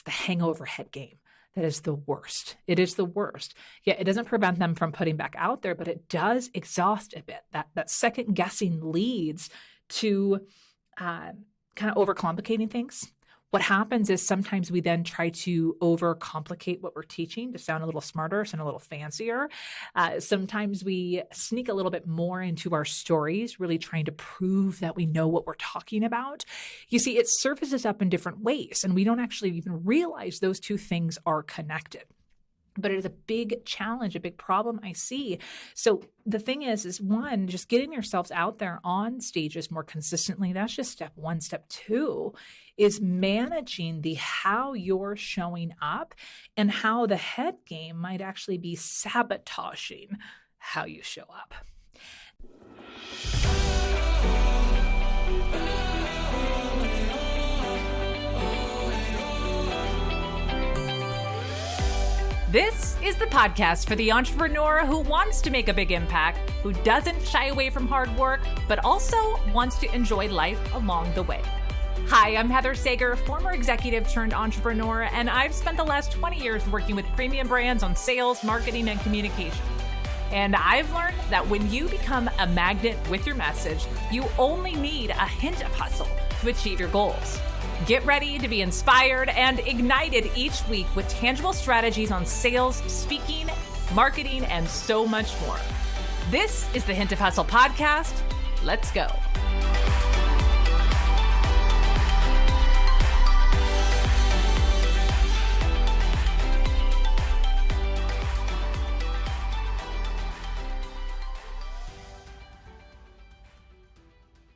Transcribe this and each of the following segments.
the hangover head game. That is the worst. It is the worst. Yeah, it doesn't prevent them from putting back out there, but it does exhaust a bit. That second guessing leads to kind of overcomplicating things. What happens is sometimes we then try to overcomplicate what we're teaching to sound a little smarter, sound a little fancier. Sometimes we sneak a little bit more into our stories, really trying to prove that we know what we're talking about. You see, it surfaces up in different ways, and we don't actually even realize those two things are connected. But it is a big challenge, a big problem I see. So the thing is one, just getting yourselves out there on stages more consistently. That's just step one. Step two is managing the how you're showing up and how the head game might actually be sabotaging how you show up. This is the podcast for the entrepreneur who wants to make a big impact, who doesn't shy away from hard work, but also wants to enjoy life along the way. Hi, I'm Heather Sager, former executive turned entrepreneur, and I've spent the last 20 years working with premium brands on sales, marketing, and communication. And I've learned that when you become a magnet with your message, you only need a hint of hustle to achieve your goals. Get ready to be inspired and ignited each week with tangible strategies on sales, speaking, marketing, and so much more. This is the Hint of Hustle podcast. Let's go.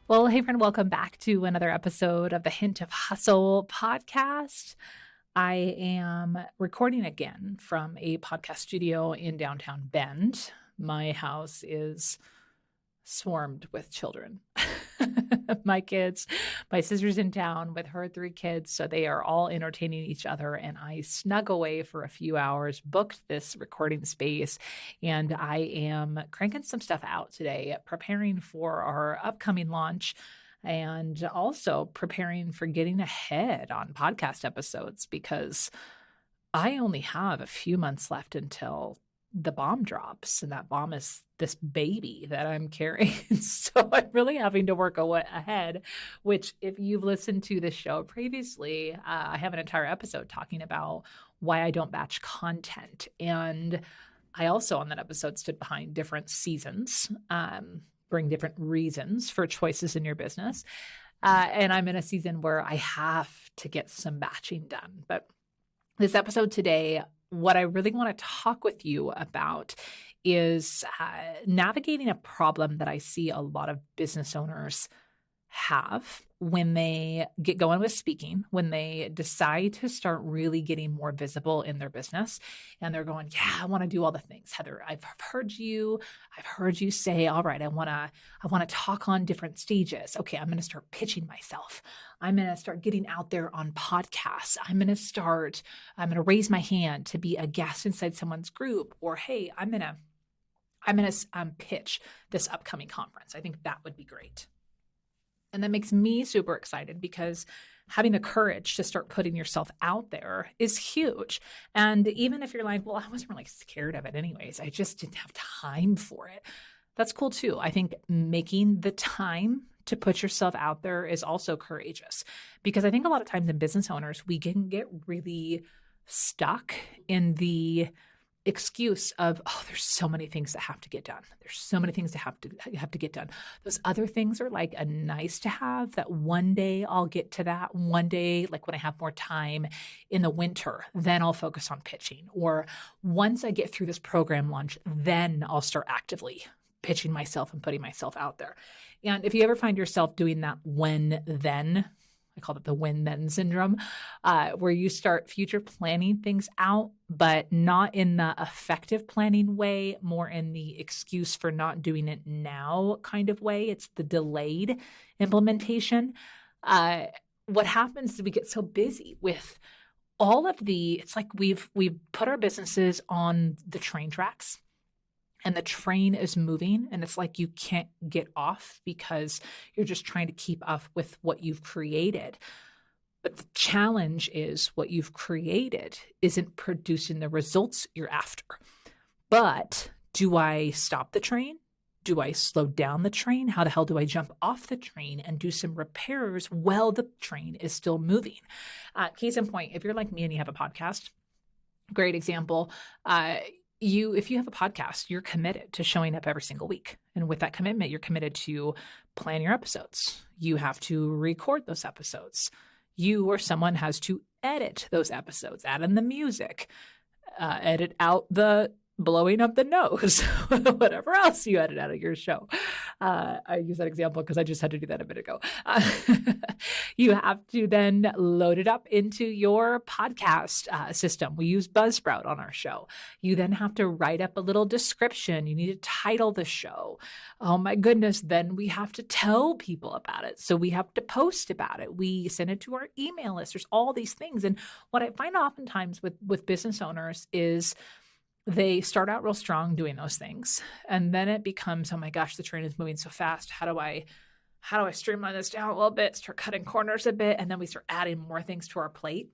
Well, hey friend, welcome back to another episode of the Hint of Hustle podcast. I am recording again from a podcast studio in downtown Bend. My house is swarmed with children. My kids, my sister's in town with her 3 kids, so they are all entertaining each other, and I snuck away for a few hours, booked this recording space, and I am cranking some stuff out today, preparing for our upcoming launch and also preparing for getting ahead on podcast episodes because I only have a few months left until the bomb drops, and that bomb is this baby that I'm carrying. So I'm really having to work ahead, which if you've listened to this show previously, I have an entire episode talking about why I don't batch content. And I also on that episode stood behind different seasons, bring different reasons for choices in your business. And I'm in a season where I have to get some batching done. But this episode today, what I really want to talk with you about is navigating a problem that I see a lot of business owners have when they get going with speaking, when they decide to start really getting more visible in their business. And they're going, yeah, I want to do all the things. Heather, I've heard you say, all right, I want to talk on different stages. Okay, I'm going to start pitching myself. I'm going to start getting out there on podcasts. I'm going to raise my hand to be a guest inside someone's group, or, hey, I'm going to pitch this upcoming conference. I think that would be great. And that makes me super excited because having the courage to start putting yourself out there is huge. And even if you're like, well, I wasn't really scared of it anyways, I just didn't have time for it. That's cool too. I think making the time to put yourself out there is also courageous because I think a lot of times in business owners, we can get really stuck in the excuse of, oh, there's so many things that have to get done. There's so many things that have to get done. Those other things are like a nice to have that one day I'll get to that. One day, like when I have more time in the winter, then I'll focus on pitching. Or once I get through this program launch, then I'll start actively pitching myself and putting myself out there. And if you ever find yourself doing that when-then, I call it the when-then syndrome, where you start future planning things out, but not in the effective planning way, more in the excuse for not doing it now kind of way. It's the delayed implementation. What happens is we get so busy with all of it's like we've put our businesses on the train tracks. And the train is moving and it's like you can't get off because you're just trying to keep up with what you've created. But the challenge is what you've created isn't producing the results you're after. But do I stop the train? Do I slow down the train? How the hell do I jump off the train and do some repairs while the train is still moving? Case in point, if you're like me and you have a podcast, great example. If you have a podcast, you're committed to showing up every single week. And with that commitment, you're committed to plan your episodes. You have to record those episodes. You or someone has to edit those episodes, add in the music, edit out the blowing up the nose, whatever else you edit out of your show. I use that example because I just had to do that a bit ago. You have to then load it up into your podcast system. We use Buzzsprout on our show. You then have to write up a little description. You need to title the show. Oh my goodness. Then we have to tell people about it. So we have to post about it. We send it to our email list. There's all these things. And what I find oftentimes with business owners is they start out real strong doing those things. And then it becomes, oh my gosh, the train is moving so fast. How do I streamline this down a little bit, start cutting corners a bit? And then we start adding more things to our plate.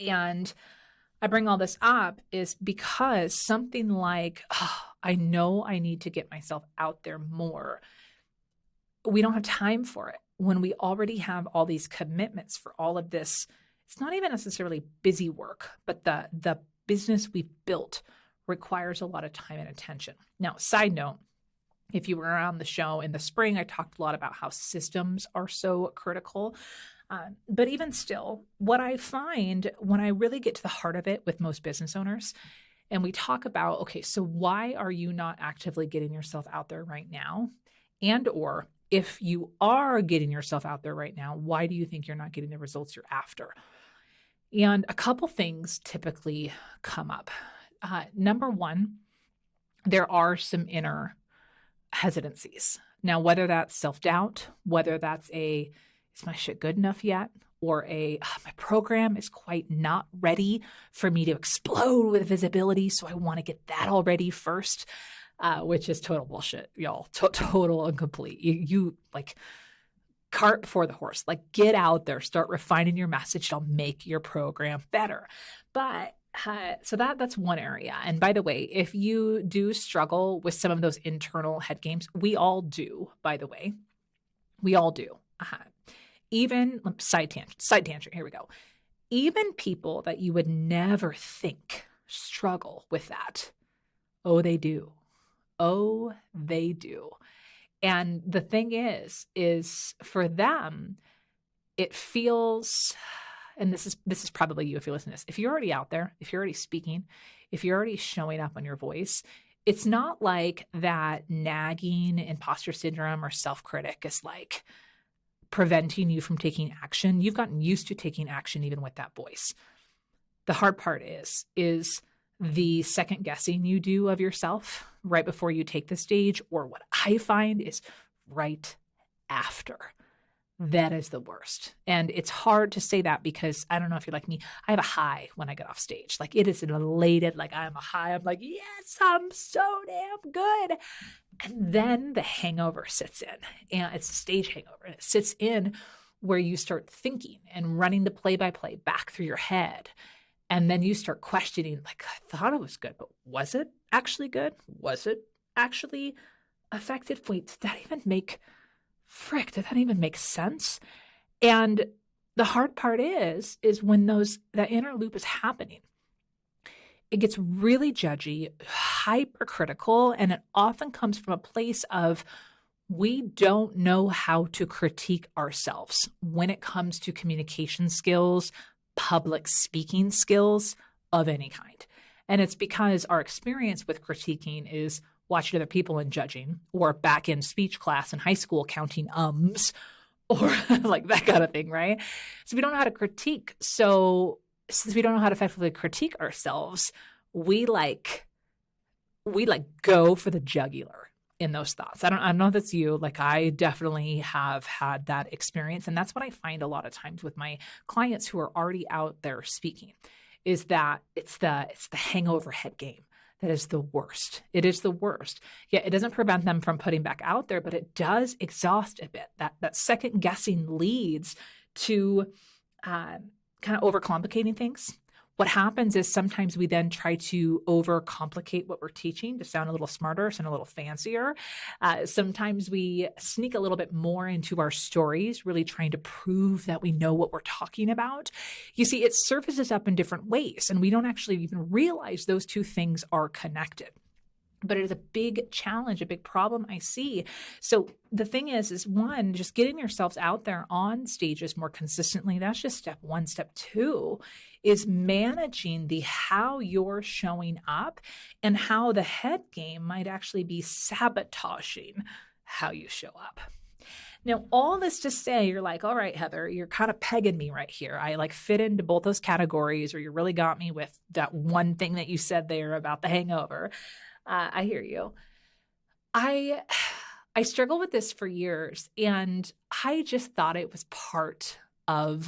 And I bring all this up is because something like, I know I need to get myself out there more. We don't have time for it when we already have all these commitments for all of this. It's not even necessarily busy work, but the business we've built requires a lot of time and attention. Now, side note, if you were around the show in the spring, I talked a lot about how systems are so critical. But even still, what I find when I really get to the heart of it with most business owners, and we talk about, okay, so why are you not actively getting yourself out there right now? And or if you are getting yourself out there right now, why do you think you're not getting the results you're after? And a couple things typically come up. Number one, there are some inner hesitancies. Now, whether that's self-doubt, whether that's is my shit good enough yet? Or my program is quite not ready for me to explode with visibility, so I want to get that all ready first, which is total bullshit, y'all. Total and complete. You like cart before the horse. Like, get out there, start refining your message. It'll make your program better. But so that's one area. And by the way, if you do struggle with some of those internal head games, we all do, by the way. We all do. Even side tangent, here we go. Even people that you would never think struggle with that. Oh, they do. Oh, they do. And the thing is for them, it feels, and this is probably you if you listen to this, if you're already out there, if you're already speaking, if you're already showing up on your voice, it's not like that nagging imposter syndrome or self-critic is like preventing you from taking action. You've gotten used to taking action even with that voice. The hard part is the second guessing you do of yourself right before you take the stage, or what I find is right after. That is the worst. And it's hard to say that because I don't know if you're like me, I have a high when I get off stage. Like, it is an elated, like I'm a high. I'm like, yes, I'm so damn good. And then the hangover sits in, and it's a stage hangover. And it sits in where you start thinking and running the play-by-play back through your head. And then you start questioning, like, I thought it was good, but was it actually good? Was it actually effective? Wait, did that even make sense? And the hard part is when that inner loop is happening, it gets really judgy, hypercritical, and it often comes from a place of we don't know how to critique ourselves when it comes to communication skills, public speaking skills of any kind. And it's because our experience with critiquing is watching other people and judging, or back in speech class in high school counting ums, or like that kind of thing, right? So we don't know how to critique. So since we don't know how to effectively critique ourselves, we go for the jugular in those thoughts. I don't know if that's you. Like, I definitely have had that experience. And that's what I find a lot of times with my clients who are already out there speaking, is that it's the hangover head game. That is the worst. It is the worst. Yeah, it doesn't prevent them from putting back out there, but it does exhaust a bit. That second guessing leads to kind of overcomplicating things. What happens is sometimes we then try to overcomplicate what we're teaching to sound a little smarter, sound a little fancier. Sometimes we sneak a little bit more into our stories, really trying to prove that we know what we're talking about. You see, it surfaces up in different ways, and we don't actually even realize those two things are connected. But it is a big challenge, a big problem I see. So the thing is one, just getting yourselves out there on stages more consistently. That's just step one. Step two is managing the how you're showing up and how the head game might actually be sabotaging how you show up. Now, all this to say, you're like, all right, Heather, you're kind of pegging me right here. I like fit into both those categories, or you really got me with that one thing that you said there about the hangover. I hear you. I struggled with this for years, and I just thought it was part of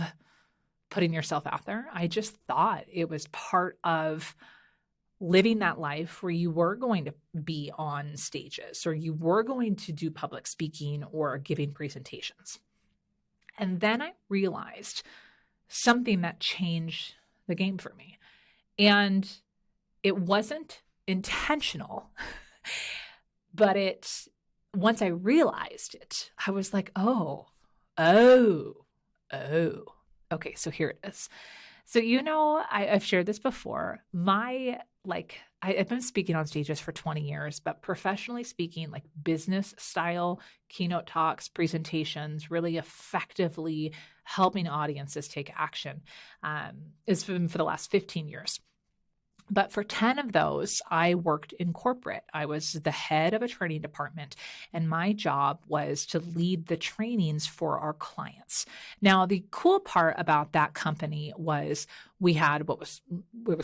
putting yourself out there. I just thought it was part of living that life where you were going to be on stages, or you were going to do public speaking or giving presentations. And then I realized something that changed the game for me. And it wasn't intentional, but once I realized it, I was like, oh, okay, so here it is. So, I've shared this before. I've been speaking on stages for 20 years, but professionally speaking, like business style, keynote talks, presentations, really effectively helping audiences take action, has been for the last 15 years. But for 10 of those, I worked in corporate. I was the head of a training department, and my job was to lead the trainings for our clients. Now, the cool part about that company was we had what was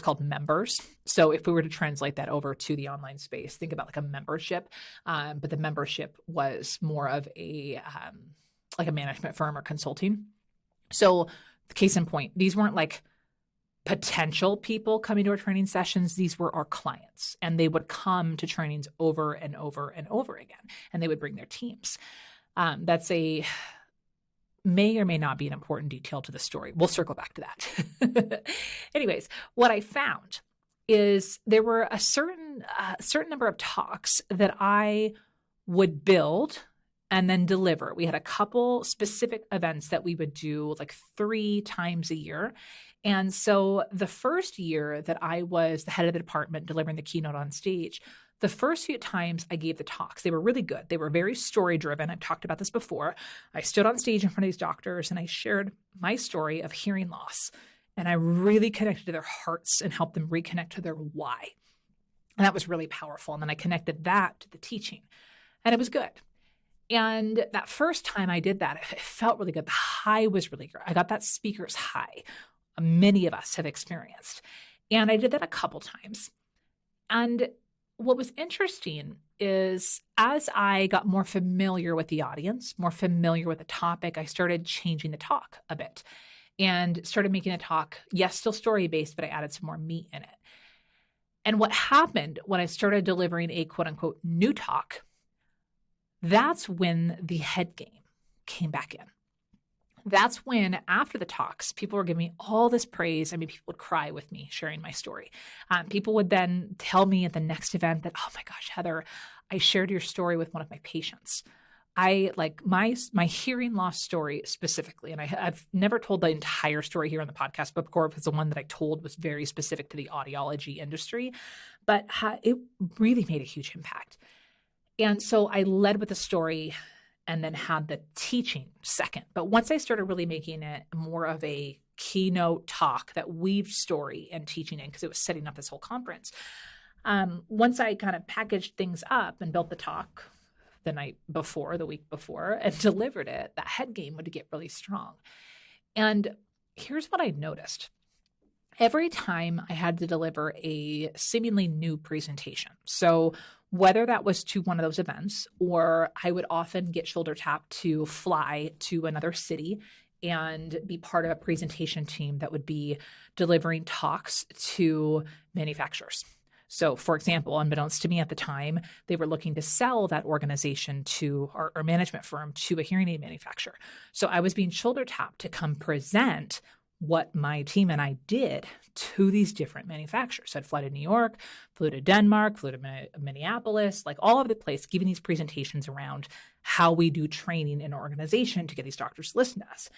called members. So if we were to translate that over to the online space, think about like a membership, but the membership was more of like a management firm or consulting. So case in point, these weren't like potential people coming to our training sessions. These were our clients, and they would come to trainings over and over and over again, and they would bring their teams. That's may or may not be an important detail to the story. We'll circle back to that. Anyways, what I found is there were a certain number of talks that I would build and then deliver. We had a couple specific events that we would do like 3 times a year. And so the first year that I was the head of the department delivering the keynote on stage, the first few times I gave the talks, they were really good. They were very story driven. I've talked about this before. I stood on stage in front of these doctors and I shared my story of hearing loss. And I really connected to their hearts and helped them reconnect to their why. And that was really powerful. And then I connected that to the teaching, and it was good. And that first time I did that, it felt really good. The high was really good. I got that speaker's high. Many of us have experienced. And I did that a couple times. And what was interesting is as I got more familiar with the audience, more familiar with the topic, I started changing the talk a bit and started making a talk, yes, still story-based, but I added some more meat in it. And what happened when I started delivering a quote unquote new talk, that's when the head game came back in. That's when, after the talks, people were giving me all this praise. I mean, people would cry with me sharing my story. People would then tell me at the next event that, oh my gosh, Heather, I shared your story with one of my patients. I like my hearing loss story specifically, and I've never told the entire story here on the podcast, but of course, the one that I told was very specific to the audiology industry, but it really made a huge impact. And so I led with the story and then had the teaching second. But once I started really making it more of a keynote talk that weaved story and teaching in, because it was setting up this whole conference, once I kind of packaged things up and built the talk the week before, and delivered it, that head game would get really strong. And here's what I noticed. Every time I had to deliver a seemingly new presentation, so whether that was to one of those events, or I would often get shoulder tapped to fly to another city and be part of a presentation team that would be delivering talks to manufacturers. So for example, unbeknownst to me at the time, they were looking to sell that organization to our management firm to a hearing aid manufacturer. So I was being shoulder tapped to come present what my team and I did to these different manufacturers. I'd fly to New York, flew to Denmark, flew to Minneapolis, like all over the place, giving these presentations around how we do training in an organization to get these doctors to listen to us.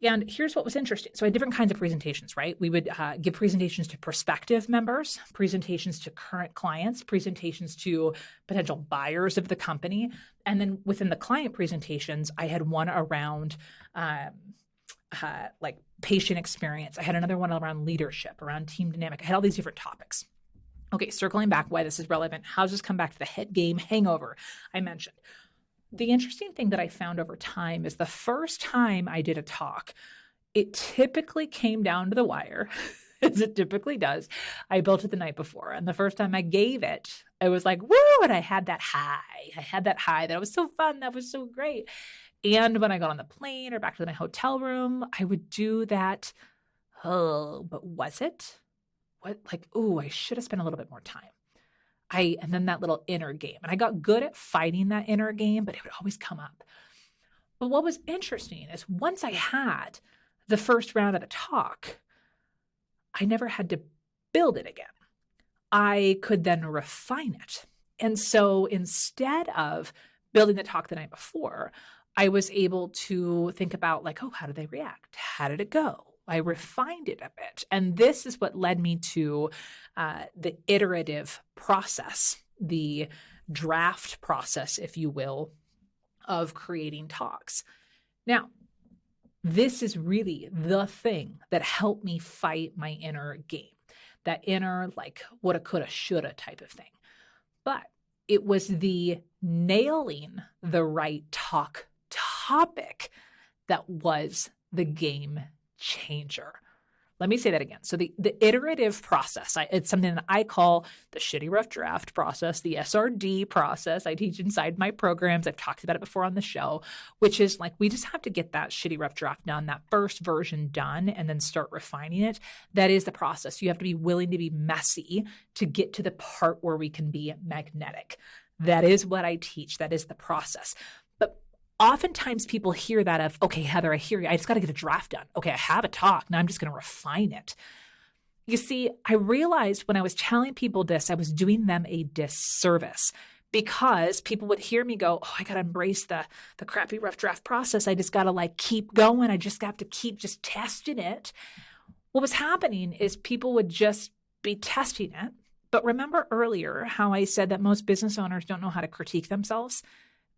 And here's what was interesting. So I had different kinds of presentations, right? We would give presentations to prospective members, presentations to current clients, presentations to potential buyers of the company. And then within the client presentations, I had one around like patient experience. I had another one around leadership, around team dynamic. I had all these different topics. Okay, circling back why this is relevant. How does this come back to the head game hangover I mentioned? The interesting thing that I found over time is the first time I did a talk, it typically came down to the wire, as it typically does. I built it the night before. And the first time I gave it, I was like, woo, and I had that high. That was so fun. That was so great. And when I got on the plane or back to my hotel room, I would do that. Oh, but was it? I should have spent a little bit more time. And then that little inner game. And I got good at fighting that inner game, but it would always come up. But what was interesting is once I had the first round of the talk, I never had to build it again. I could then refine it. And so instead of building the talk the night before, I was able to think about like, how did they react? How did it go? I refined it a bit. And this is what led me to the iterative process, the draft process, if you will, of creating talks. Now, this is really the thing that helped me fight my inner game, that inner like woulda, coulda, shoulda type of thing. But it was the nailing the right talk topic that was the game changer. Let me say that again. So the iterative process, it's something that I call the shitty rough draft process, the SRD process. I teach inside my programs. I've talked about it before on the show, which is like we just have to get that shitty rough draft done, that first version done, and then start refining it. That is the process. You have to be willing to be messy to get to the part where we can be magnetic. That is what I teach. That is the process. Oftentimes people hear that of, okay, Heather, I hear you. I just got to get a draft done. Okay, I have a talk. Now I'm just going to refine it. You see, I realized when I was telling people this, I was doing them a disservice because people would hear me go, I got to embrace the crappy rough draft process. I just got to like keep going. I just have to keep just testing it. What was happening is people would just be testing it. But remember earlier how I said that most business owners don't know how to critique themselves?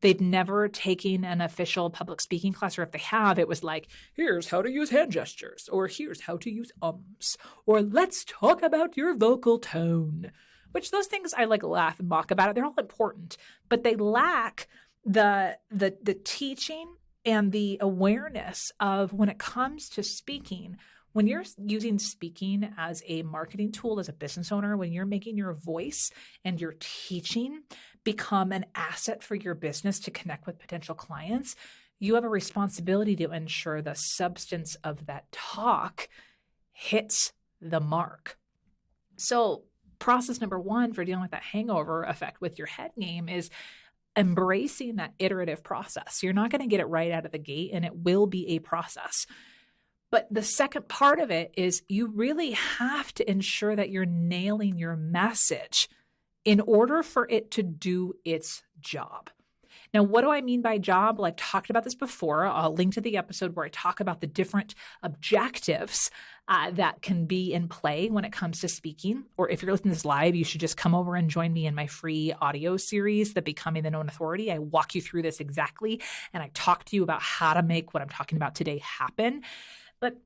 They've never taken an official public speaking class, or if they have, it was like, here's how to use hand gestures, or here's how to use ums, or let's talk about your vocal tone, which those things I like laugh and mock about it. They're all important, but they lack the teaching and the awareness of when it comes to speaking. When you're using speaking as a marketing tool, as a business owner, when you're making your voice and your teaching become an asset for your business to connect with potential clients, you have a responsibility to ensure the substance of that talk hits the mark. So process number one for dealing with that hangover effect with your head game is embracing that iterative process. You're not going to get it right out of the gate, and it will be a process. But the second part of it is you really have to ensure that you're nailing your message in order for it to do its job. Now, what do I mean by job? Well, I've talked about this before. I'll link to the episode where I talk about the different objectives that can be in play when it comes to speaking. Or if you're listening to this live, you should just come over and join me in my free audio series, The Becoming the Known Authority. I walk you through this exactly, and I talk to you about how to make what I'm talking about today happen. But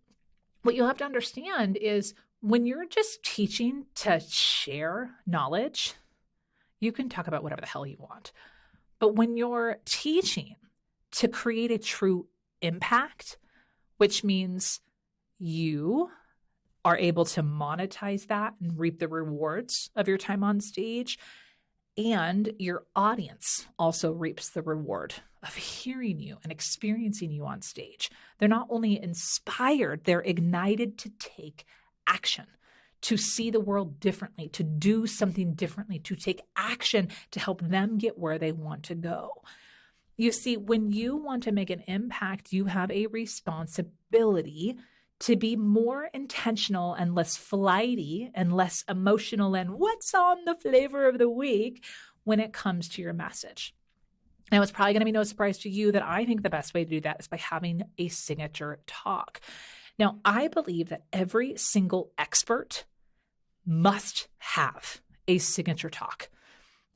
what you'll have to understand is when you're just teaching to share knowledge, you can talk about whatever the hell you want. But when you're teaching to create a true impact, which means you are able to monetize that and reap the rewards of your time on stage, and your audience also reaps the reward of hearing you and experiencing you on stage. They're not only inspired, they're ignited to take action, to see the world differently, to do something differently, to take action to help them get where they want to go. You see, when you want to make an impact, you have a responsibility to be more intentional and less flighty and less emotional and what's on the flavor of the week when it comes to your message. Now, it's probably going to be no surprise to you that I think the best way to do that is by having a signature talk. Now, I believe that every single expert must have a signature talk.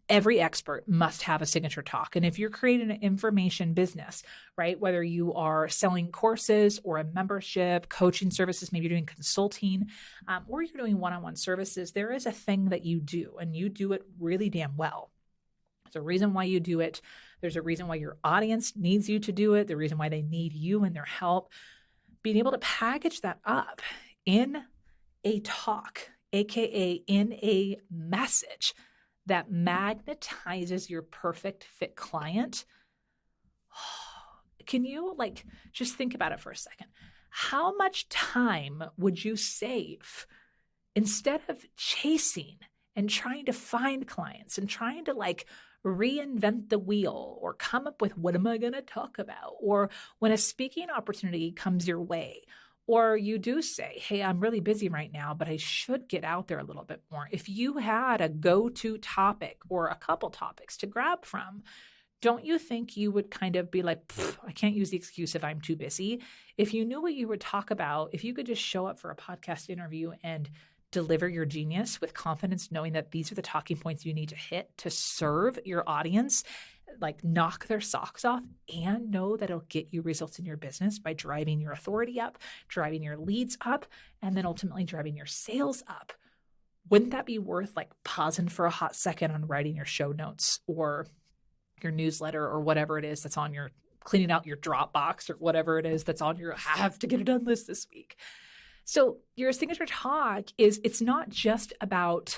Every expert must have a signature talk. And if you're creating an information business, right, whether you are selling courses or a membership, coaching services, maybe you're doing consulting, or you're doing one-on-one services, there is a thing that you do, and you do it really damn well. There's a reason why you do it. There's a reason why your audience needs you to do it. The reason why they need you and their help. Being able to package that up in a talk, AKA in a message that magnetizes your perfect fit client. Can you just think about it for a second? How much time would you save instead of chasing and trying to find clients and trying to reinvent the wheel or come up with what am I going to talk about? Or when a speaking opportunity comes your way, or you do say, hey, I'm really busy right now, but I should get out there a little bit more. If you had a go-to topic or a couple topics to grab from, don't you think you would kind of be like, I can't use the excuse if I'm too busy? If you knew what you would talk about, if you could just show up for a podcast interview and deliver your genius with confidence, knowing that these are the talking points you need to hit to serve your audience, knock their socks off, and know that it'll get you results in your business by driving your authority up, driving your leads up, and then ultimately driving your sales up. Wouldn't that be worth pausing for a hot second on writing your show notes or your newsletter or whatever it is that's on your cleaning out your Dropbox or whatever it is that's on your have to get it done list this week? So your signature talk it's not just about,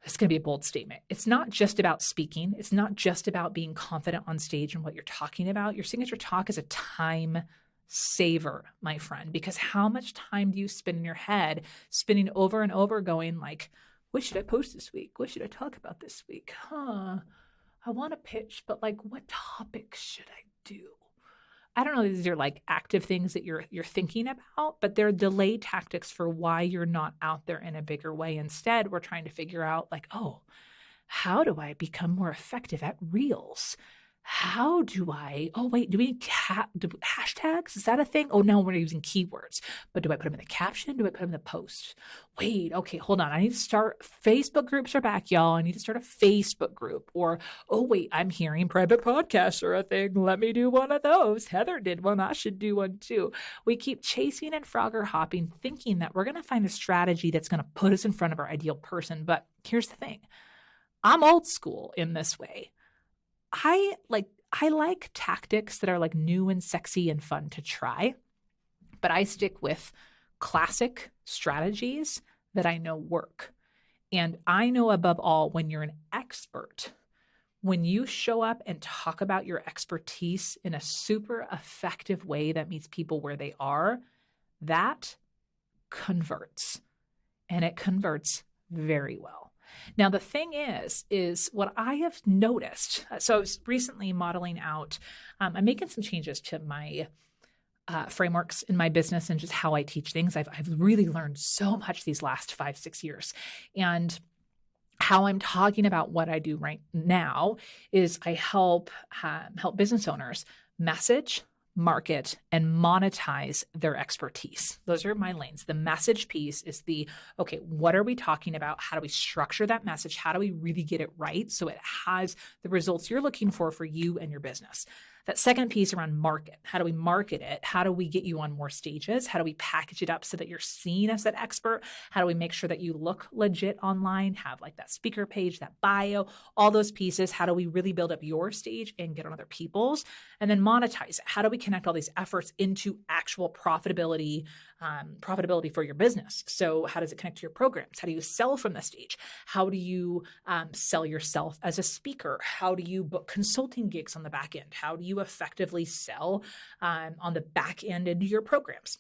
it's going to be a bold statement. It's not just about speaking. It's not just about being confident on stage and what you're talking about. Your signature talk is a time saver, my friend, because how much time do you spend in your head spinning over and over going what should I post this week? What should I talk about this week? I want to pitch, but what topic should I do? I don't know if these are active things that you're thinking about, but they're delay tactics for why you're not out there in a bigger way. Instead, we're trying to figure out how do I become more effective at Reels? How do I, do we do hashtags? Is that a thing? Oh, no, we're using keywords. But do I put them in the caption? Do I put them in the post? Wait, okay, hold on. I need to start, Facebook groups are back, y'all. I need to start a Facebook group. Or, oh, wait, I'm hearing private podcasts are a thing. Let me do one of those. Heather did one. I should do one too. We keep chasing and Frogger hopping, thinking that we're going to find a strategy that's going to put us in front of our ideal person. But here's the thing. I'm old school in this way. I like tactics that are new and sexy and fun to try, but I stick with classic strategies that I know work. And I know above all, when you're an expert, when you show up and talk about your expertise in a super effective way that meets people where they are, that converts, and it converts very well. Now, the thing is what I have noticed. So I was recently modeling out, I'm making some changes to my frameworks in my business and just how I teach things. I've really learned so much these last 5-6 years. And how I'm talking about what I do right now is I help business owners message, market, and monetize their expertise. Those are my lanes. The message piece is okay, what are we talking about? How do we structure that message? How do we really get it right so it has the results you're looking for you and your business? That second piece around market, how do we market it? How do we get you on more stages? How do we package it up so that you're seen as that expert? How do we make sure that you look legit online, have that speaker page, that bio, all those pieces? How do we really build up your stage and get on other people's? And then monetize it. How do we connect all these efforts into actual profitability for your business? So how does it connect to your programs? How do you sell from the stage? How do you sell yourself as a speaker? How do you book consulting gigs on the back end? How do you effectively sell on the back end into your programs?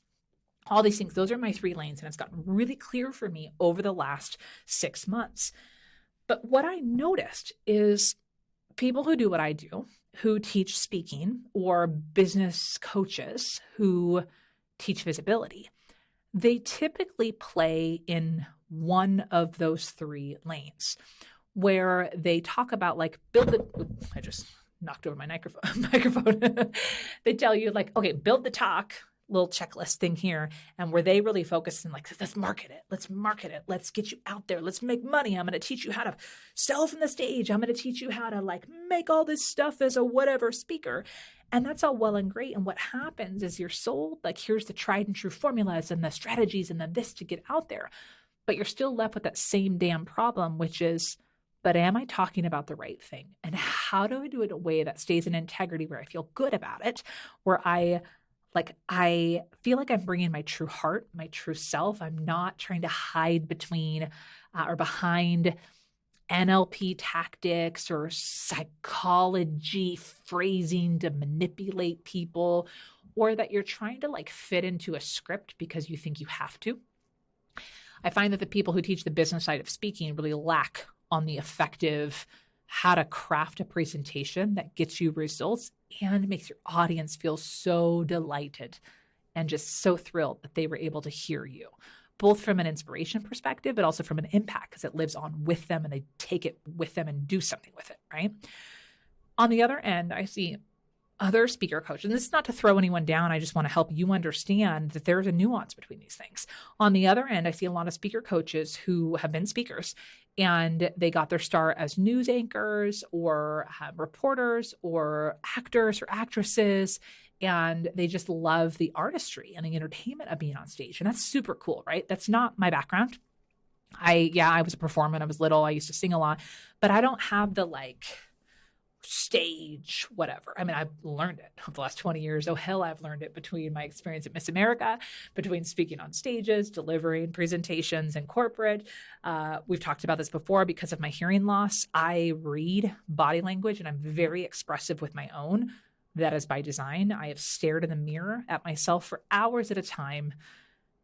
All these things, those are my 3 lanes, and it's gotten really clear for me over the last 6 months. But what I noticed is people who do what I do, who teach speaking, or business coaches who teach visibility, they typically play in one of those three lanes where they talk about like I just knocked over my microphone. They tell you like, okay, build the talk, little checklist thing here. And where they really focus on like, let's market it. Let's get you out there. Let's make money. I'm going to teach you how to sell from the stage. I'm going to teach you how to like make all this stuff as a whatever speaker. And that's all well and great. And what happens is you're sold, like, here's the tried and true formulas and the strategies and then this to get out there. But you're still left with that same damn problem, which is, but am I talking about the right thing? And how do I do it in a way that stays in integrity, where I feel good about it, where I feel like I'm bringing my true heart, my true self. I'm not trying to hide between or behind NLP tactics or psychology phrasing to manipulate people, or that you're trying to like fit into a script because you think you have to. I find that the people who teach the business side of speaking really lack on the effective how to craft a presentation that gets you results and makes your audience feel so delighted and just so thrilled that they were able to hear you, both from an inspiration perspective, but also from an impact, because it lives on with them and they take it with them and do something with it, right? On the other end, I see other speaker coaches, and this is not to throw anyone down. I just want to help you understand that there's a nuance between these things. On the other end, I see a lot of speaker coaches who have been speakers and they got their start as news anchors or reporters or actors or actresses, and they just love the artistry and the entertainment of being on stage. And that's super cool, right? That's not my background. I was a performer when I was little. I used to sing a lot, but I don't have the like stage, whatever. I mean, I've learned it over the last 20 years. Oh, hell, I've learned it between my experience at Miss America, between speaking on stages, delivering presentations in corporate. We've talked about this before. Because of my hearing loss, I read body language and I'm very expressive with my own. That is by design. I have stared in the mirror at myself for hours at a time.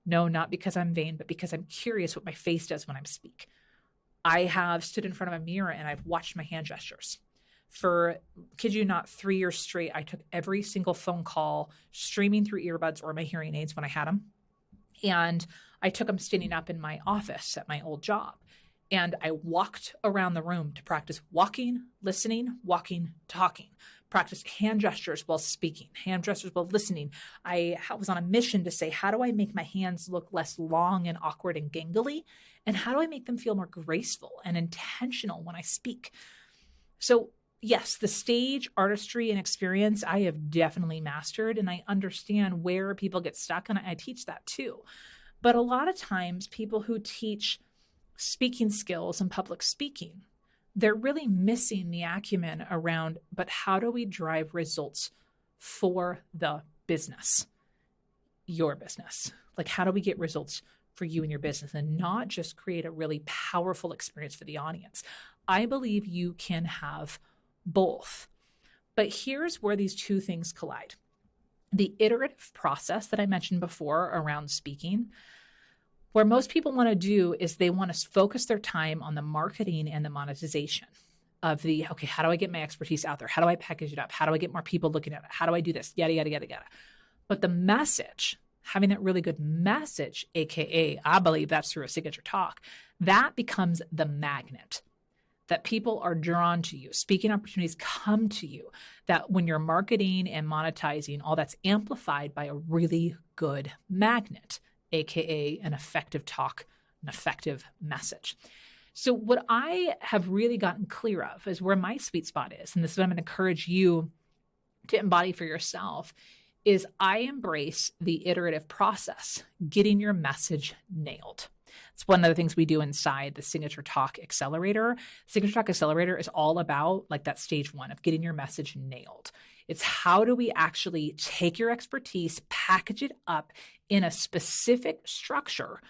No, not because I'm vain, but because I'm curious what my face does when I speak. I have stood in front of a mirror and I've watched my hand gestures. For, kid you not, 3 years straight, I took every single phone call streaming through earbuds or my hearing aids when I had them. And I took them standing up in my office at my old job. And I walked around the room to practice walking, listening, walking, talking, practice hand gestures while speaking, hand gestures while listening. I was on a mission to say, how do I make my hands look less long and awkward and gangly? And how do I make them feel more graceful and intentional when I speak? So yes, the stage artistry and experience I have definitely mastered, and I understand where people get stuck, and I teach that too. But a lot of times people who teach speaking skills and public speaking, they're really missing the acumen around, but how do we drive results for the business, your business? Like, how do we get results for you and your business and not just create a really powerful experience for the audience? I believe you can have both. But here's where these two things collide. The iterative process that I mentioned before around speaking, where most people want to do is they want to focus their time on the marketing and the monetization of the, okay, how do I get my expertise out there? How do I package it up? How do I get more people looking at it? How do I do this? Yada, yada, yada, yada. But the message, having that really good message, AKA, I believe that's through a signature talk, that becomes the magnet that people are drawn to you. Speaking opportunities come to you, that when you're marketing and monetizing, all that's amplified by a really good magnet, AKA an effective talk, an effective message. So what I have really gotten clear of is where my sweet spot is, and this is what I'm going to encourage you to embody for yourself, is I embrace the iterative process, getting your message nailed. It's one of the things we do inside the Signature Talk Accelerator. Signature Talk Accelerator is all about like that stage one of getting your message nailed. It's how do we actually take your expertise, package it up in a specific structure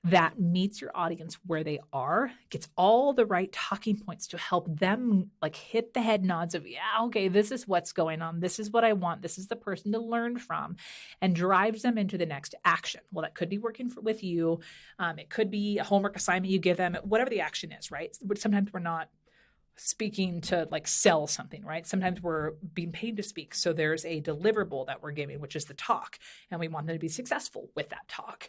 that meets your audience where they are, gets all the right talking points to help them like hit the head nods of, yeah, okay, this is what's going on. This is what I want. This is the person to learn from, and drives them into the next action. Well, that could be working with you. It could be a homework assignment you give them, whatever the action is, right? But sometimes we're not speaking to like sell something, right? Sometimes we're being paid to speak. So there's a deliverable that we're giving, which is the talk, and we want them to be successful with that talk.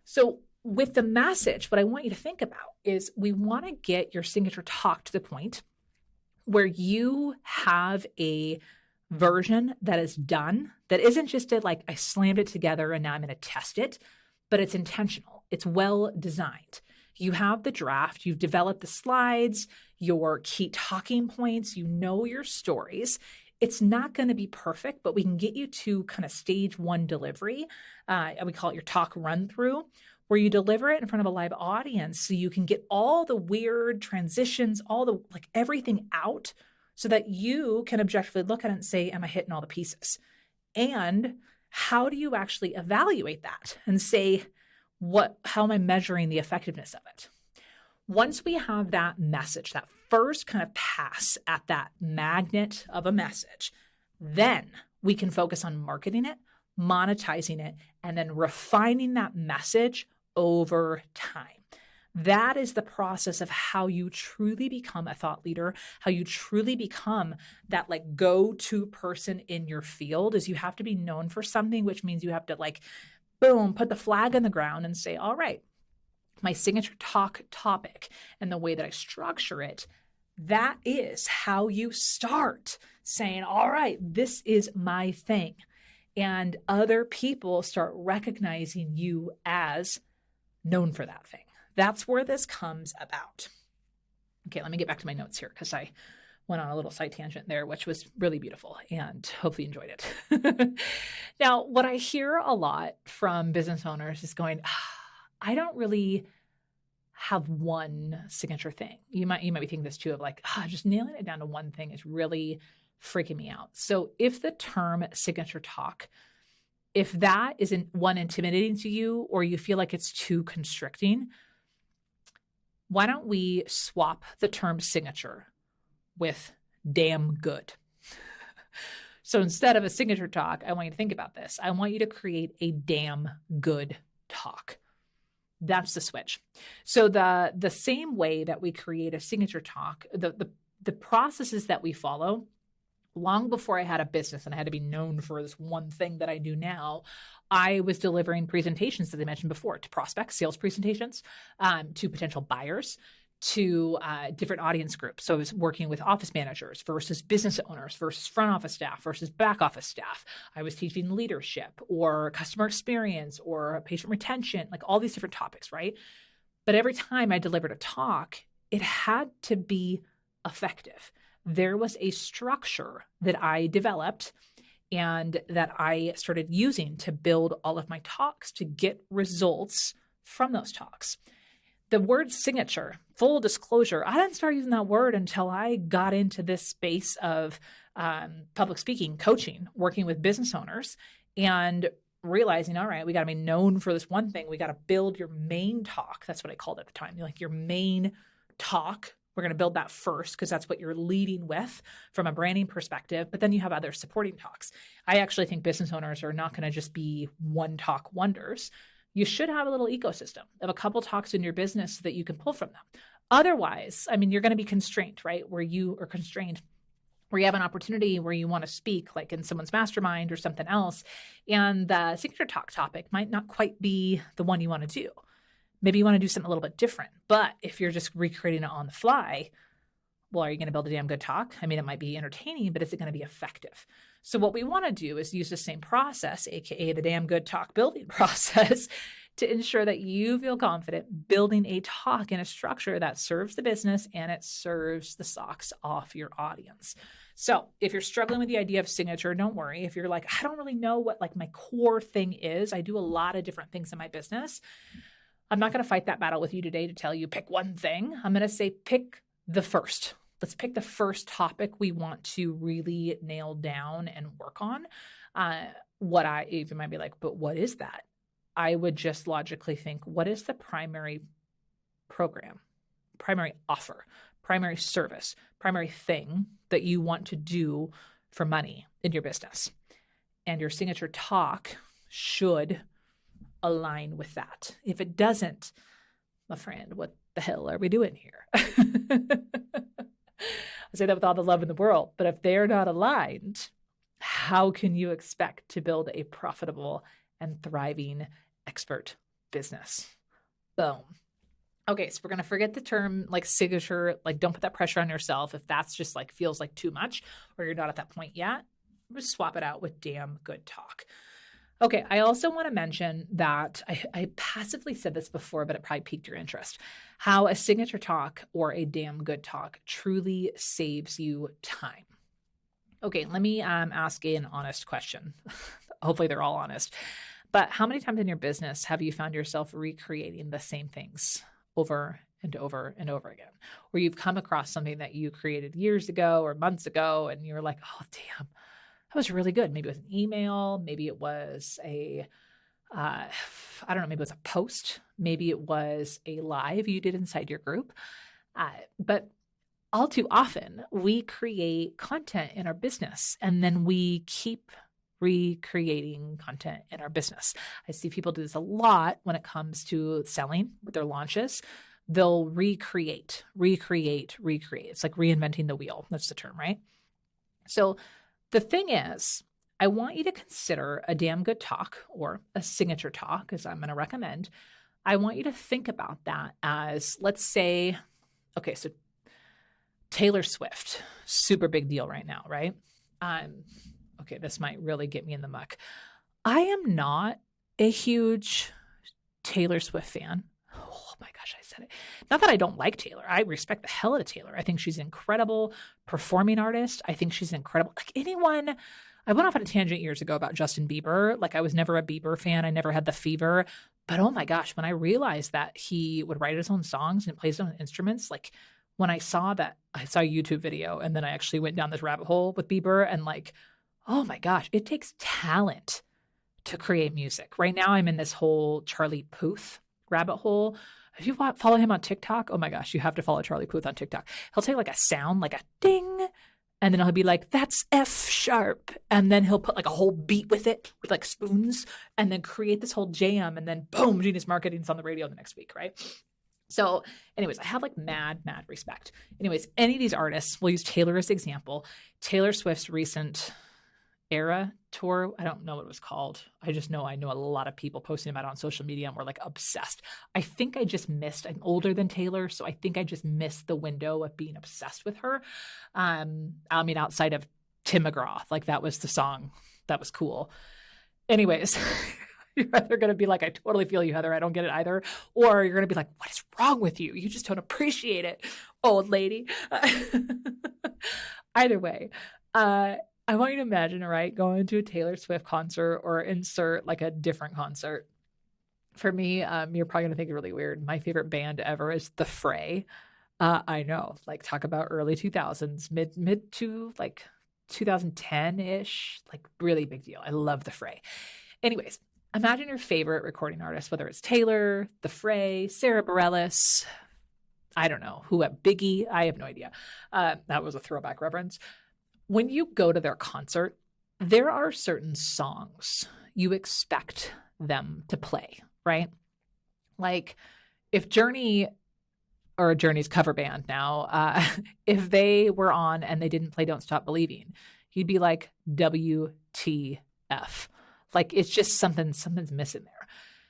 So with the message, what I want you to think about is we want to get your signature talk to the point where you have a version that is done, that isn't just like I slammed it together and now I'm going to test it, but it's intentional. It's well designed. You have the draft, you've developed the slides, your key talking points, you know your stories. It's not going to be perfect, but we can get you to kind of stage one delivery. We call it your talk run through, where you deliver it in front of a live audience so you can get all the weird transitions, all the like everything out so that you can objectively look at it and say, am I hitting all the pieces? And how do you actually evaluate that and say, how am I measuring the effectiveness of it? Once we have that message, that first kind of pass at that magnet of a message, then we can focus on marketing it, monetizing it, and then refining that message over time. That is the process of how you truly become a thought leader, how you truly become that like go-to person in your field. Is you have to be known for something, which means you have to like, boom, put the flag in the ground and say, all right, my signature talk topic and the way that I structure it, that is how you start saying, all right, this is my thing. And other people start recognizing you as known for that thing. That's where this comes about. Okay, let me get back to my notes here because I went on a little side tangent there, which was really beautiful and hopefully you enjoyed it. Now, what I hear a lot from business owners is going, I don't really have one signature thing. You might be thinking this too of like, just nailing it down to one thing is really freaking me out. So if the term signature talk, if that isn't one intimidating to you or you feel like it's too constricting, why don't we swap the term signature with damn good? So instead of a signature talk, I want you to think about this. I want you to create a damn good talk. That's the switch. So the same way that we create a signature talk, the processes that we follow, long before I had a business and I had to be known for this one thing that I do now, I was delivering presentations, as I mentioned before, to prospects, sales presentations, to potential buyers, to different audience groups. So I was working with office managers versus business owners versus front office staff versus back office staff. I was teaching leadership or customer experience or patient retention, like all these different topics, right? But every time I delivered a talk, it had to be effective. There was a structure that I developed and that I started using to build all of my talks to get results from those talks. The word signature, full disclosure, I didn't start using that word until I got into this space of public speaking, coaching, working with business owners, and realizing, all right, we got to be known for this one thing. We got to build your main talk. That's what I called it at the time. Like your main talk. We're going to build that first because that's what you're leading with from a branding perspective. But then you have other supporting talks. I actually think business owners are not going to just be one talk wonders. You should have a little ecosystem of a couple talks in your business that you can pull from them. Otherwise, I mean, you're going to be constrained, right? Where you are constrained, where you have an opportunity where you want to speak like in someone's mastermind or something else. And the signature talk topic might not quite be the one you want to do. Maybe you want to do something a little bit different. But if you're just recreating it on the fly, well, are you going to build a damn good talk? I mean, it might be entertaining, but is it going to be effective? So what we want to do is use the same process, AKA the damn good talk building process, to ensure that you feel confident building a talk in a structure that serves the business and it serves the socks off your audience. So if you're struggling with the idea of signature, don't worry. If you're like, I don't really know what like my core thing is, I do a lot of different things in my business. I'm not going to fight that battle with you today to tell you pick one thing. I'm going to say pick the first. Let's pick the first topic we want to really nail down and work on. You might be like, but what is that? I would just logically think, what is the primary program, primary offer, primary service, primary thing that you want to do for money in your business? And your signature talk should align with that. If it doesn't, my friend, what the hell are we doing here? I say that with all the love in the world, but if they're not aligned, how can you expect to build a profitable and thriving expert business? Boom. Okay, so we're going to forget the term like signature, like don't put that pressure on yourself. If that's just like feels like too much or you're not at that point yet, just swap it out with damn good talk. Okay, I also want to mention that I passively said this before, but it probably piqued your interest. How a signature talk or a damn good talk truly saves you time. Okay, let me ask an honest question. Hopefully they're all honest. But how many times in your business have you found yourself recreating the same things over and over and over again? Or you've come across something that you created years ago or months ago, and you're like, oh, damn, that was really good. Maybe it was an email. Maybe it was I don't know, maybe it was a post. Maybe it was a live you did inside your group. But all too often, we create content in our business and then we keep recreating content in our business. I see people do this a lot when it comes to selling with their launches. They'll recreate. It's like reinventing the wheel. That's the term, right? So the thing is, I want you to consider a damn good talk or a signature talk, as I'm going to recommend. I want you to think about that as, let's say, okay, so Taylor Swift, super big deal right now, right? Okay, this might really get me in the muck. I am not a huge Taylor Swift fan. Oh my gosh, I said it. Not that I don't like Taylor. I respect the hell out of Taylor. I think she's an incredible performing artist. I think she's incredible. Like anyone, I went off on a tangent years ago about Justin Bieber. Like I was never a Bieber fan. I never had the fever. But oh my gosh, when I realized that he would write his own songs and play his own instruments, like when I saw that, I saw a YouTube video and then I actually went down this rabbit hole with Bieber and like, oh my gosh, it takes talent to create music. Right now, I'm in this whole Charlie Puth rabbit hole. If you follow him on TikTok, oh my gosh, you have to follow Charlie Puth on TikTok. He'll take like a sound, like a ding, and then he'll be like, that's F sharp. And then he'll put like a whole beat with it, with like spoons, and then create this whole jam. And then boom, genius marketing is on the radio the next week, right? So anyways, I have like mad respect. Anyways, any of these artists, we'll use Taylor as an example. Taylor Swift's recent Era tour, I don't know what it was called. I just know I know a lot of people posting about it on social media and we're like obsessed. I think I just missed, I'm older than Taylor, so I think I just missed the window of being obsessed with her. I mean, outside of Tim McGraw, like that was the song that was cool. Anyways, you're either going to be like, I totally feel you, Heather, I don't get it either. Or you're going to be like, what is wrong with you? You just don't appreciate it, old lady. Either way, I want you to imagine, right, going to a Taylor Swift concert or insert like a different concert. For me, you're probably going to think it's really weird. My favorite band ever is The Fray. I know, like talk about early 2000s, mid to like 2010-ish, like really big deal. I love The Fray. Anyways, imagine your favorite recording artist, whether it's Taylor, The Fray, Sarah Bareilles, I don't know, who at Biggie, I have no idea. That was a throwback reference. When you go to their concert, there are certain songs you expect them to play, right? Like if Journey, or Journey's cover band now, if they were on and they didn't play Don't Stop Believing, you'd be like, WTF. Like it's just something's missing there.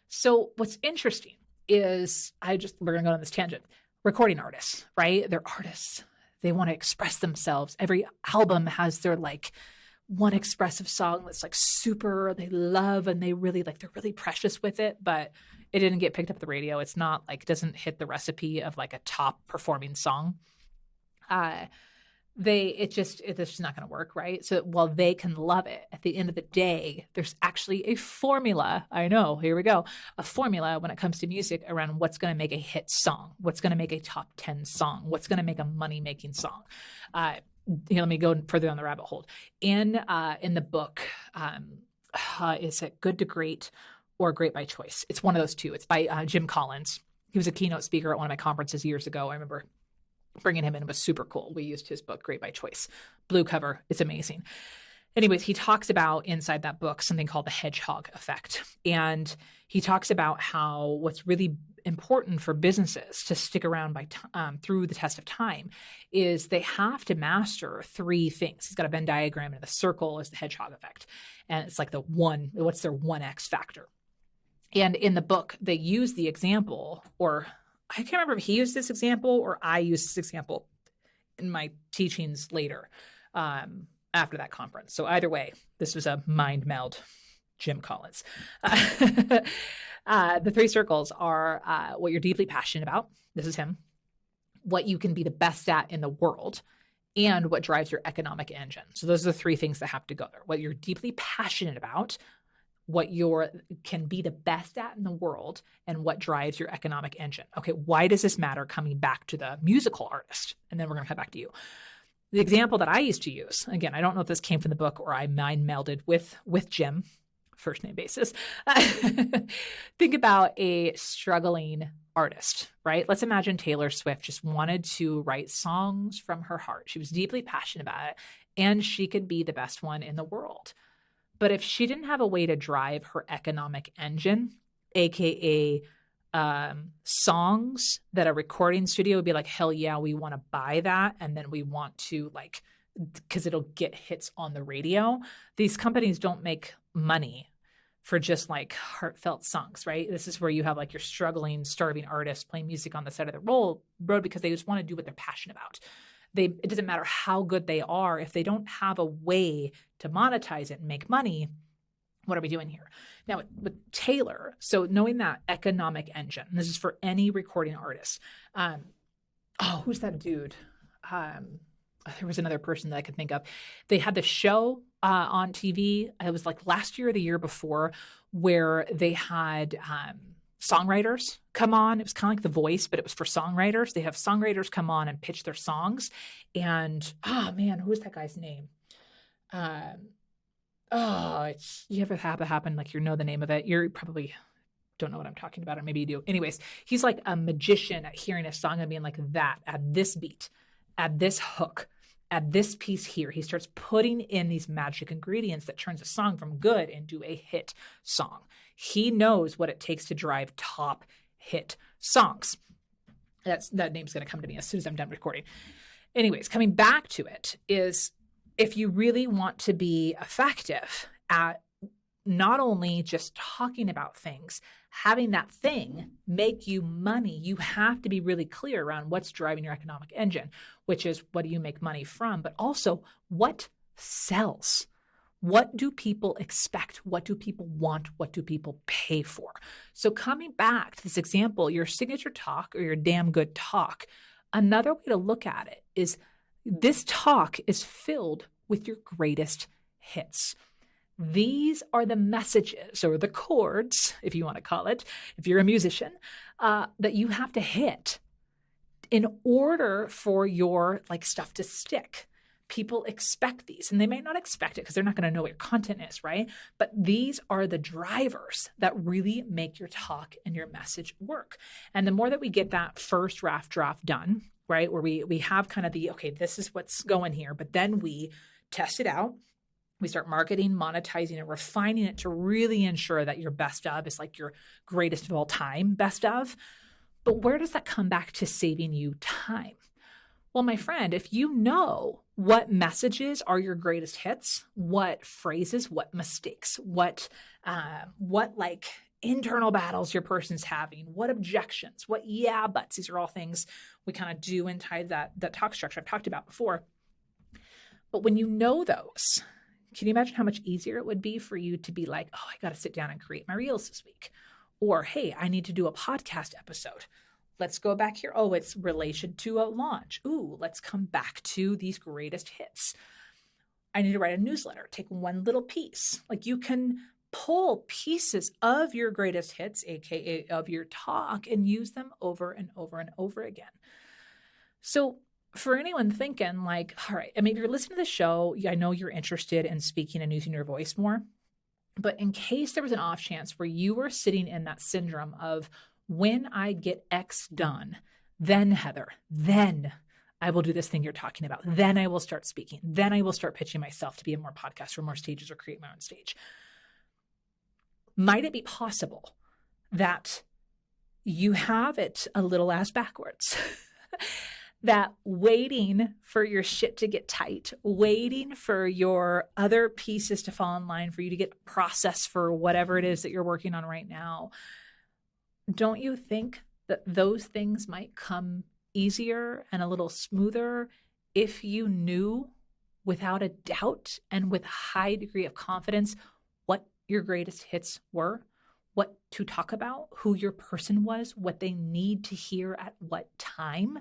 So what's interesting is we're going to go on this tangent. Recording artists, right? They're artists. They want to express themselves. Every album has their like one expressive song that's like super, they love and they really like, they're really precious with it, but it didn't get picked up the radio. It's not like, it doesn't hit the recipe of like a top performing song. It's just not going to work, right? So while they can love it, at the end of the day, there's actually a formula. I know, here we go. A formula when it comes to music around what's going to make a hit song, what's going to make a top 10 song, what's going to make a money-making song. Let me go further down the rabbit hole. In the book, is it Good to Great or Great by Choice? It's one of those two. It's by Jim Collins. He was a keynote speaker at one of my conferences years ago. I remember bringing him in. It was super cool. We used his book, Great by Choice. Blue cover. It's amazing. Anyways, he talks about inside that book something called the hedgehog effect. And he talks about how what's really important for businesses to stick around through the test of time is they have to master three things. He's got a Venn diagram, and the circle is the hedgehog effect. And it's like what's their 1X factor? And in the book, they use the example, or I can't remember if he used this example or I used this example in my teachings later after that conference. So either way, this was a mind meld, Jim Collins. The three circles are what you're deeply passionate about. This is him. What you can be the best at in the world, and what drives your economic engine. So those are the three things that have to go there. What you're deeply passionate about, what you can be the best at in the world, and what drives your economic engine. Okay, why does this matter? Coming back to the musical artist, and then we're going to come back to you. The example that I used to use, again, I don't know if this came from the book or I mind melded with Jim, first name basis. Think about a struggling artist, right? Let's imagine Taylor Swift just wanted to write songs from her heart. She was deeply passionate about it, and she could be the best one in the world. But if she didn't have a way to drive her economic engine, AKA songs that a recording studio would be like, hell yeah, we want to buy that. And then we want to because it'll get hits on the radio. These companies don't make money for just heartfelt songs, right? This is where you have your struggling, starving artists playing music on the side of the road because they just want to do what they're passionate about. It doesn't matter how good they are. If they don't have a way to monetize it and make money, what are we doing here? Now with Taylor, so knowing that economic engine, and this is for any recording artist. Who's that dude? There was another person that I could think of. They had the show on TV. It was last year or the year before, where they had songwriters come on. It was kind of like The Voice, but it was for songwriters. They have songwriters come on and pitch their songs. And who's that guy's name? You ever have it happen? You know the name of it. You probably don't know what I'm talking about, or maybe you do. Anyways, he's like a magician at hearing a song and being like, that at this beat, at this hook, at this piece here. He starts putting in these magic ingredients that turns a song from good into a hit song. He knows what it takes to drive top hit songs. That name's going to come to me as soon as I'm done recording. Anyways, coming back to it is, if you really want to be effective at not only just talking about things, having that thing make you money, you have to be really clear around what's driving your economic engine, which is what do you make money from, but also what sells. What do people expect? What do people want? What do people pay for? So coming back to this example, your signature talk or your damn good talk, another way to look at it is this talk is filled with your greatest hits. These are the messages or the chords, if you want to call it, if you're a musician, that you have to hit in order for your stuff to stick. People expect these, and they may not expect it because they're not going to know what your content is, right? But these are the drivers that really make your talk and your message work. And the more that we get that first draft done, right, where we have kind of okay, this is what's going here, but then we test it out. We start marketing, monetizing, and refining it to really ensure that your best of is your greatest of all time best of. But where does that come back to saving you time? Well, my friend, if you know what messages are your greatest hits, what phrases, what mistakes, what internal battles your person's having, what objections, what yeah buts, these are all things we kind of do inside that talk structure I've talked about before. But when you know those, can you imagine how much easier it would be for you to be like, oh, I got to sit down and create my reels this week. Or, hey, I need to do a podcast episode. Let's go back here. Oh, it's relation to a launch. Ooh, let's come back to these greatest hits. I need to write a newsletter. Take one little piece. You can pull pieces of your greatest hits, AKA of your talk, and use them over and over and over again. So for anyone thinking all right, if you're listening to the show, I know you're interested in speaking and using your voice more, but in case there was an off chance where you were sitting in that syndrome of, when I get X done, then Heather, then I will do this thing you're talking about. Then I will start speaking. Then I will start pitching myself to be in more podcasts or more stages or create my own stage. Might it be possible that you have it a little ass backwards. That waiting for your shit to get tight, waiting for your other pieces to fall in line for you to get processed for whatever it is that you're working on right now. Don't you think that those things might come easier and a little smoother if you knew without a doubt and with a high degree of confidence what your greatest hits were, what to talk about, who your person was, what they need to hear at what time?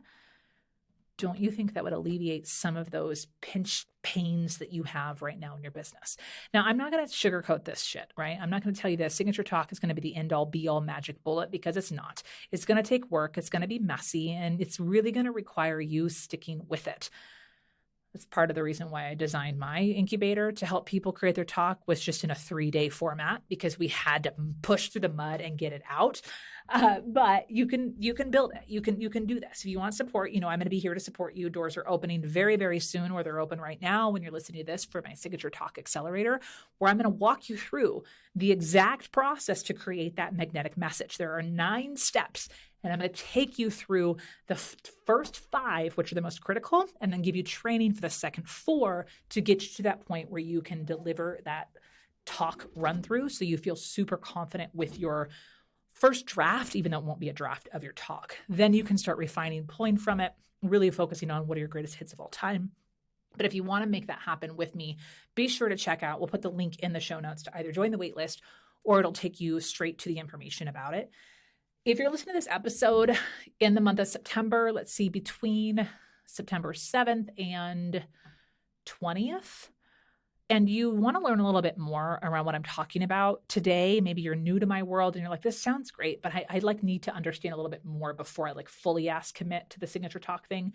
Don't you think that would alleviate some of those pinch pains that you have right now in your business? Now, I'm not going to sugarcoat this shit, right? I'm not going to tell you that Signature Talk is going to be the end all be all magic bullet, because it's not. It's going to take work. It's going to be messy, and it's really going to require you sticking with it. That's part of the reason why I designed my incubator to help people create their talk, was just in a 3-day format, because we had to push through the mud and get it out. But you can build it. You can do this. If you want support, I'm going to be here to support you. Doors are opening very, very soon, or they're open right now when you're listening to this, for my Signature Talk Accelerator, where I'm going to walk you through the exact process to create that magnetic message. There are 9 steps. And I'm going to take you through the first 5, which are the most critical, and then give you training for the second 4 to get you to that point where you can deliver that talk run through, so you feel super confident with your first draft, even though it won't be a draft of your talk. Then you can start refining, pulling from it, really focusing on what are your greatest hits of all time. But if you want to make that happen with me, be sure to check out, we'll put the link in the show notes to either join the waitlist, or it'll take you straight to the information about it. If you're listening to this episode in the month of September, let's see, between September 7th and 20th, and you want to learn a little bit more around what I'm talking about today, maybe you're new to my world and you're like, this sounds great, but I need to understand a little bit more before I fully commit to the Signature Talk thing,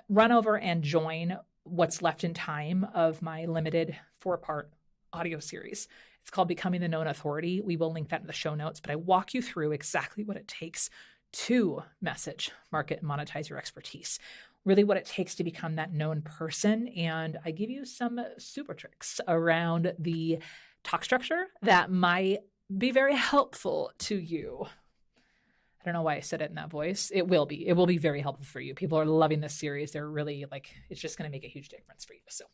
run over and join what's left in time of my limited 4-part audio series. It's called Becoming the Known Authority. We will link that in the show notes, but I walk you through exactly what it takes to message, market, and monetize your expertise. Really what it takes to become that known person. And I give you some super tricks around the talk structure that might be very helpful to you. I don't know why I said it in that voice. It will be very helpful for you. People are loving this series. They're really it's just going to make a huge difference for you. So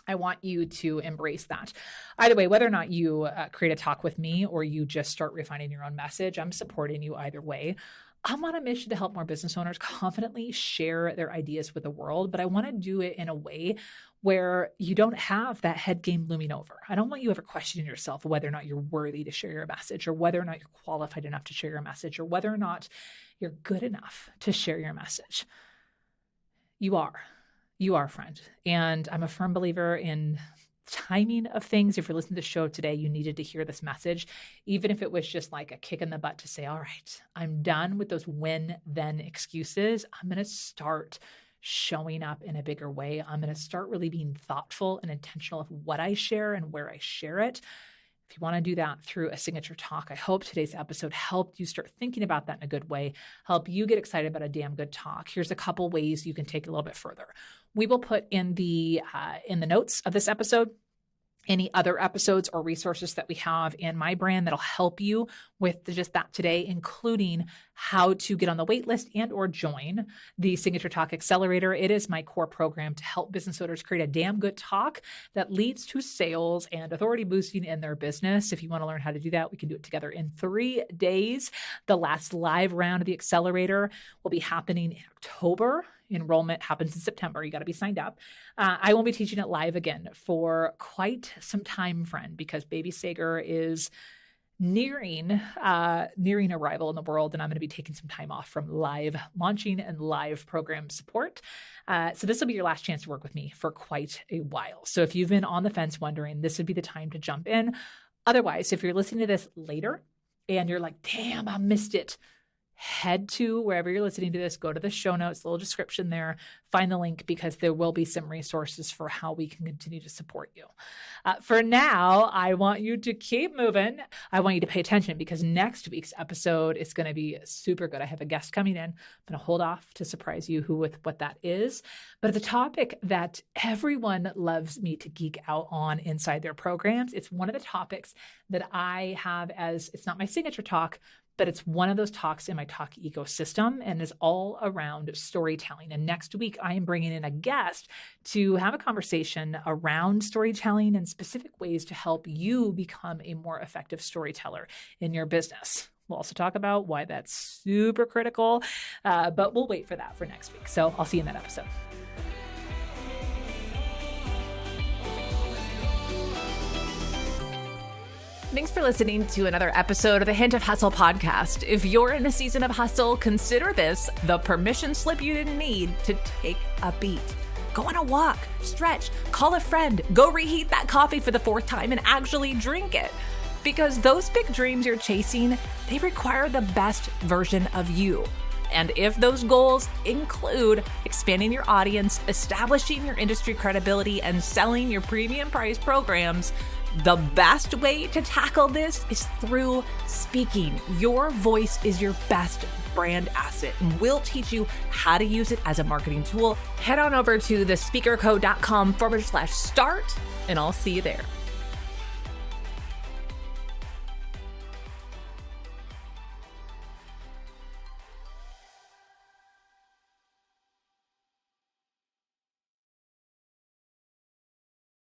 I want you to embrace that. Either way, whether or not you create a talk with me or you just start refining your own message, I'm supporting you either way. I'm on a mission to help more business owners confidently share their ideas with the world, but I want to do it in a way where you don't have that head game looming over. I don't want you ever questioning yourself whether or not you're worthy to share your message, or whether or not you're qualified enough to share your message, or whether or not you're good enough to share your message. You are, friend. And I'm a firm believer in timing of things. If you're listening to the show today, you needed to hear this message, even if it was just like a kick in the butt to say, all right, I'm done with those when then excuses. I'm going to start showing up in a bigger way. I'm going to start really being thoughtful and intentional of what I share and where I share it. If you want to do that through a Signature Talk, I hope today's episode helped you start thinking about that in a good way, help you get excited about a damn good talk. Here's a couple ways you can take it a little bit further. We will put in the notes of this episode any other episodes or resources that we have in my brand that'll help you with just that today, including how to get on the wait list and or join the Signature Talk Accelerator. It is my core program to help business owners create a damn good talk that leads to sales and authority boosting in their business. If you want to learn how to do that, we can do it together in 3 days. The last live round of the Accelerator will be happening in October. Enrollment happens in September. You got to be signed up. I won't be teaching it live again for quite some time, friend, because baby Sager is nearing arrival in the world, and I'm going to be taking some time off from live launching and live program support. So this will be your last chance to work with me for quite a while. So if you've been on the fence wondering, this would be the time to jump in. Otherwise, if you're listening to this later and you're like, damn, I missed it, head to wherever you're listening to this, go to the show notes, little description there, find the link, because there will be some resources for how we can continue to support you. For now, I want you to keep moving. I want you to pay attention, because next week's episode is going to be super good. I have a guest coming in. I'm going to hold off to surprise you with what that is. But it's a topic that everyone loves me to geek out on inside their programs. It's one of the topics that I have as, it's not my signature talk, but it's one of those talks in my talk ecosystem and is all around storytelling. And next week, I am bringing in a guest to have a conversation around storytelling and specific ways to help you become a more effective storyteller in your business. We'll also talk about why that's super critical, but we'll wait for that for next week. So I'll see you in that episode. Thanks for listening to another episode of the Hint of Hustle podcast. If you're in a season of hustle, consider this the permission slip you didn't need to take a beat. Go on a walk, stretch, call a friend, go reheat that coffee for the 4th time and actually drink it. Because those big dreams you're chasing, they require the best version of you. And if those goals include expanding your audience, establishing your industry credibility, and selling your premium price programs, the best way to tackle this is through speaking. Your voice is your best brand asset, and we'll teach you how to use it as a marketing tool. Head on over to thespeakercode.com/start, and I'll see you there.